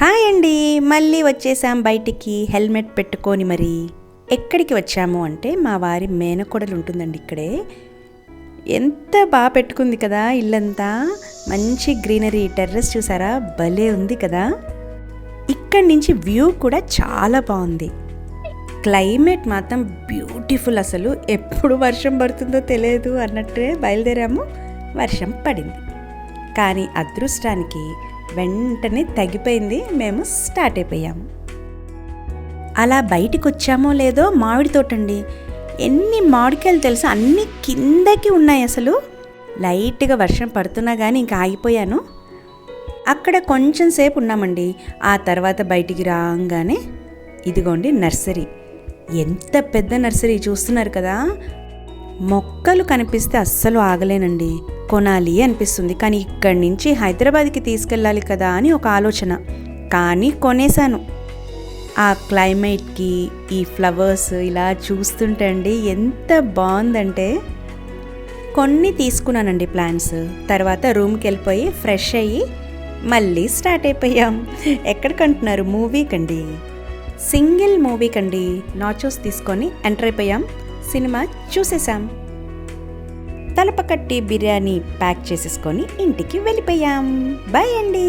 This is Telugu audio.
హాయ్ అండి, మళ్ళీ వచ్చేసాం బయటికి హెల్మెట్ పెట్టుకొని. మరి ఎక్కడికి వచ్చాము అంటే మా వారి మేనకోడలు ఉంటుందండి ఇక్కడే. ఎంత బాగా పెట్టుకుంది కదా ఇల్లంతా. మంచి గ్రీనరీ, టెర్రస్ చూసారా, భలే ఉంది కదా. ఇక్కడి నుంచి వ్యూ కూడా చాలా బాగుంది. క్లైమేట్ మాత్రం బ్యూటిఫుల్. అసలు ఎప్పుడు వర్షం పడుతుందో తెలియదు అన్నట్టే బయలుదేరాము. వర్షం పడింది, కానీ అదృష్టానికి వెంటనే తగ్గిపోయింది. మేము స్టార్ట్ అయిపోయాము. అలా బయటికి వచ్చామో లేదో మామిడి తోటండి. ఎన్ని మామిడికాయలు తెలుసా, అన్నీ కిందకి ఉన్నాయి. అసలు లైట్గా వర్షం పడుతున్నా కానీ ఇంకా ఆగిపోయాను. అక్కడ కొంచెం సేపు ఉన్నామండి. ఆ తర్వాత బయటికి రాగానే ఇదిగోండి నర్సరీ. ఎంత పెద్ద నర్సరీ చూస్తున్నారు కదా. మొక్కలు కనిపిస్తే అస్సలు ఆగలేనండి, కొనాలి అనిపిస్తుంది. కానీ ఇక్కడి నుంచి హైదరాబాద్కి తీసుకెళ్ళాలి కదా అని ఒక ఆలోచన, కానీ కొనేశాను. ఆ క్లైమేట్కి ఈ ఫ్లవర్స్ ఇలా చూస్తుంటే అండి ఎంత బాగుందంటే కొన్ని తీసుకున్నానండి ప్లాంట్స్. తర్వాత రూమ్కి వెళ్ళిపోయి ఫ్రెష్ అయ్యి మళ్ళీ స్టార్ట్ అయిపోయాం. ఎక్కడికంటున్నారు? మూవీకండి, సింగిల్ మూవీకండి. నాచోస్ తీసుకొని ఎంటర్ అయిపోయాం. సినిమా చూసేసాం. తలపకట్టి బిర్యానీ ప్యాక్ చేసేసుకొని ఇంటికి వెళ్ళిపోయాం. బాయ్ అండి.